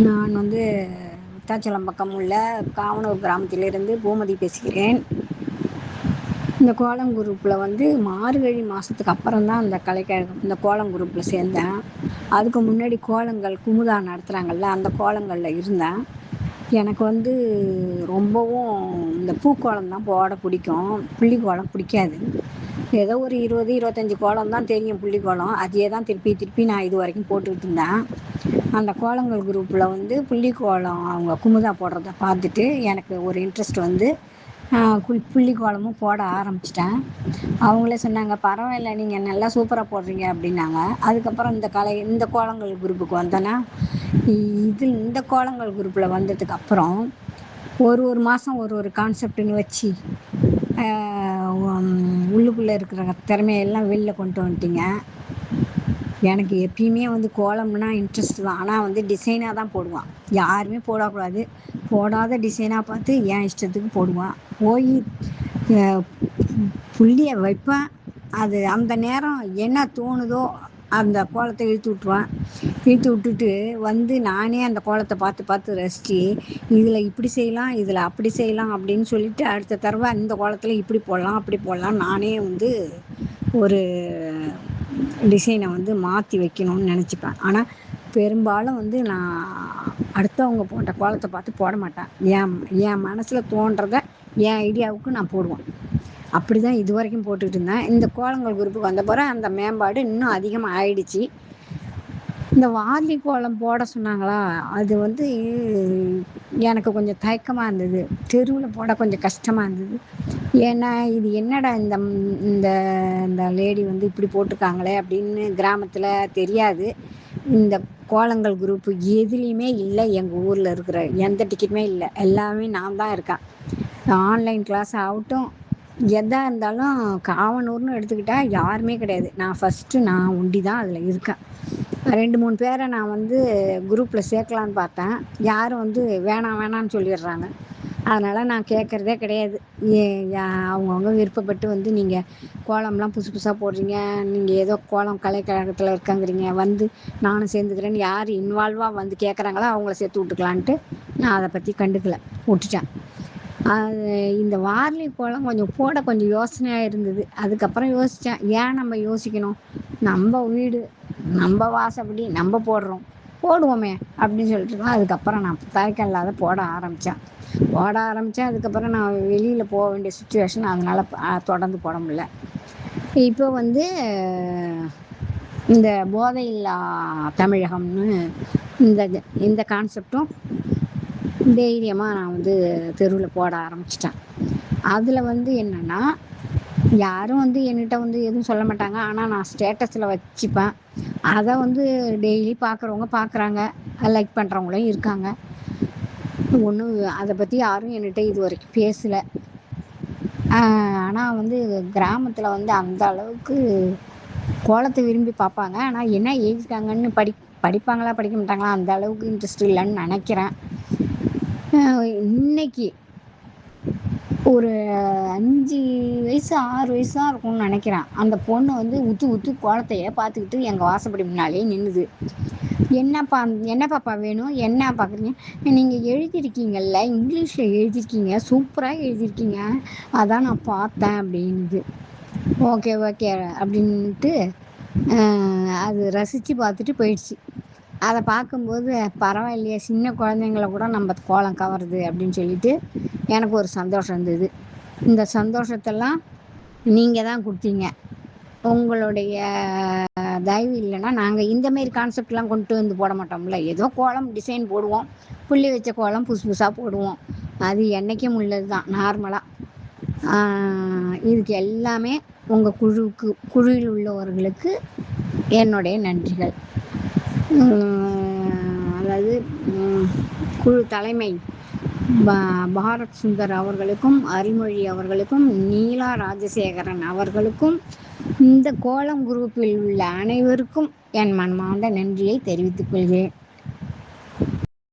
நான் வந்து விருத்தாச்சலம் பக்கம் உள்ள காவனூர் கிராமத்திலிருந்து பூமதி பேசுகிறேன். இந்த கோலம் குரூப்பில் வந்து மார்கழி மாதத்துக்கு அப்புறம் தான் அந்த கலைக்கழகம் இந்த கோலம் குரூப்பில் சேர்ந்தேன். அதுக்கு முன்னாடி கோலங்கள் குமுதா நடத்துகிறாங்கல்ல, அந்த கோலங்களில் இருந்தேன். எனக்கு வந்து ரொம்பவும் இந்த பூக்கோலம் தான் போட பிடிக்கும், புள்ளி கோலம் பிடிக்காது. ஏதோ ஒரு 20-25 கோலம் தான் தெரியும் புள்ளி கோலம். அதையே தான் திருப்பி திருப்பி நான் இது வரைக்கும் போட்டுக்கிட்டு இருந்தேன். அந்த கோலங்கள் குரூப்பில் வந்து புள்ளி கோலம் அவங்க குமுதா போடுறத பார்த்துட்டு எனக்கு ஒரு இன்ட்ரெஸ்ட் வந்து புள்ளி கோலமும் போட ஆரம்பிச்சிட்டேன். அவங்களே சொன்னாங்க, பரவாயில்ல நீங்கள் நல்லா சூப்பராக போடுறீங்க அப்படின்னாங்க. அதுக்கப்புறம் இந்த கோலங்கள் குரூப்புக்கு வந்தேன்னா, இந்த கோலங்கள் குரூப்பில் வந்ததுக்கப்புறம் ஒரு மாதம் ஒரு கான்செப்டுன்னு வச்சு உள்ளுக்குள்ளே இருக்கிற திறமையெல்லாம் வெளில கொண்டு வந்துட்டீங்க. எனக்கு எப்பயுமே வந்து கோலம்னா இன்ட்ரெஸ்ட் தான். ஆனால் வந்து டிசைனாக தான் போடுவான். யாருமே போடக்கூடாது, போடாத டிசைனாக பார்த்து என் இஷ்டத்துக்கு போடுவான். போய் புள்ளியை வைப்பேன். அது அந்த நேரம் என்ன தோணுதோ அந்த கோலத்தை இழுத்து விட்ருவேன். இழுத்து விட்டுட்டு வந்து நானே அந்த கோலத்தை பார்த்து ரசித்து, இதில் இப்படி செய்யலாம், இதில் அப்படி செய்யலாம் அப்படின்னு சொல்லிட்டு அடுத்த தடவை இந்த கோலத்தில் இப்படி போடலாம் அப்படி போடலாம் நானே வந்து ஒரு டிசைனை வந்து மாற்றி வைக்கணும்னு நினச்சிப்பேன். ஆனால் பெரும்பாலும் வந்து நான் அடுத்தவங்க போட்ட கோலத்தை பார்த்து போட மாட்டேன். என் மனசில் தோன்றதை என் ஐடியாவுக்கு நான் போடுவேன். அப்படி தான் இது வரைக்கும் போட்டுக்கிட்டு இருந்தேன். இந்த கோலங்கள் குரூப்புக்கு வந்த பிறகு அந்த மேம்பாடு இன்னும் அதிகமாக ஆயிடுச்சு. இந்த வார்லி கோலம் போட சொன்னாங்களா, அது வந்து எனக்கு கொஞ்சம் தயக்கமாக இருந்தது. தெருவில் போட கொஞ்சம் கஷ்டமாக இருந்தது. ஏன்னா இது என்னடா இந்த இந்த இந்த லேடி வந்து இப்படி போட்டிருக்காங்களே அப்படின்னு கிராமத்தில் தெரியாது. இந்த கோலங்கள் குரூப்பு எதுலேயுமே இல்லை. எங்கள் ஊரில் இருக்கிற எந்த டிக்கெட்டுமே இல்லை. எல்லாமே நான் தான் இருக்கேன். ஆன்லைன் கிளாஸ் ஆகட்டும், எதாக இருந்தாலும் காவனூர்னு எடுத்துக்கிட்டால் யாருமே கிடையாது. நான் ஒண்டி தான் அதில் இருக்கேன். 2-3 பேரை நான் வந்து குரூப்பில் சேர்க்கலான்னு பார்த்தேன். யாரும் வந்து வேணான்னு சொல்லிடுறாங்க. அதனால் நான் கேட்குறதே கிடையாது. அவங்கவுங்க விருப்பப்பட்டு வந்து நீங்கள் கோலம்லாம் புதுசாக போடுறீங்க, நீங்கள் ஏதோ கோலம் கலைக்கழகத்தில் இருக்கங்கிறீங்க, வந்து நானும் சேர்ந்துக்கிறேன்னு யார் இன்வால்வாக வந்து கேட்குறாங்களோ அவங்கள சேர்த்து விட்டுக்கலான்ட்டு நான் அதை பற்றி கண்டுக்கலை, விட்டுட்டேன். இந்த வார்லி கோலம் கொஞ்சம் யோசனையாக இருந்தது. அதுக்கப்புறம் யோசித்தேன், ஏன் நம்ம யோசிக்கணும், நம்ம வீடு நம்ம வாசப்படி நம்ம போடுவோமே அப்படின்னு சொல்லிட்டு தான் அதுக்கப்புறம் நான் தயக்கம் இல்லாத போட ஆரம்பித்தேன். அதுக்கப்புறம் நான் வெளியில் போக வேண்டிய சுச்சுவேஷன், அதனால் தொடர்ந்து போட முடியல. இப்போ வந்து இந்த போதையில்லா தமிழகம்னு இந்த கான்செப்டும் தைரியமாக நான் வந்து தெருவில் போட ஆரம்பிச்சிட்டேன். அதில் வந்து என்னென்னா, யாரும் வந்து என்கிட்ட வந்து எதுவும் சொல்ல மாட்டாங்க. ஆனால் நான் ஸ்டேட்டஸில் வச்சுப்பேன். அதை வந்து டெய்லி பார்க்குறவங்க பார்க்குறாங்க, லைக் பண்ணுறவங்களும் இருக்காங்க. ஒன்றும் அதை பற்றி யாரும் என்கிட்ட இது வரைக்கும் பேசலை. ஆனால் வந்து கிராமத்தில் வந்து அந்த அளவுக்கு கோலத்தை விரும்பி பார்ப்பாங்க. ஆனால் என்ன எழுதிட்டாங்கன்னு படிப்பாங்களா படிக்க மாட்டாங்களா அந்த அளவுக்கு இன்ட்ரெஸ்ட் இல்லைன்னு நினைக்கிறேன். இன்னைக்கு ஒரு 5 வயசு 6 வயசு தான் இருக்கும்னு நினைக்கிறேன். அந்த பொண்ணு வந்து உத்து கோலத்தையே பார்த்துக்கிட்டு எங்கள் வாசப்படி முன்னாலே நின்றுது. என்ன பாப்பா வேணும், என்ன பார்க்குறீங்க, நீங்கள் எழுதியிருக்கீங்கல்ல, இங்கிலீஷில் எழுதியிருக்கீங்க, சூப்பராக எழுதியிருக்கீங்க, அதான் நான் பார்த்தேன் அப்படின்னுது. ஓகே அப்படின்ட்டு அது ரசித்து பார்த்துட்டு போயிடுச்சு. அதை பார்க்கும்போது பரவாயில்லையே, சின்ன குழந்தைங்கள கூட நம்ம கோலம் கவருது அப்படின்னு சொல்லிட்டு எனக்கு ஒரு சந்தோஷம் இருந்தது. இந்த சந்தோஷத்தெல்லாம் நீங்கள் தான் கொடுத்தீங்க. உங்களுடைய தயவு இல்லைன்னா நாங்கள் இந்தமாரி கான்செப்ட்லாம் கொண்டு வந்து போட மாட்டோம்ல. ஏதோ கோலம் டிசைன் போடுவோம், புள்ளி வச்ச கோலம் புதுசாக போடுவோம். அது என்றைக்கும் உள்ளது தான் நார்மலாக. இதுக்கு எல்லாமே உங்கள் குழுவில் உள்ளவர்களுக்கு என்னுடைய நன்றிகள். அதாவது குழு தலைமை பாரத் சுந்தர் அவர்களுக்கும், அருள்மொழி அவர்களுக்கும், நீலா ராஜசேகரன் அவர்களுக்கும், இந்த கோலம் குரூப்பில் உள்ள அனைவருக்கும் என் மனமார்ந்த நன்றியை தெரிவித்துக் கொள்கிறேன்.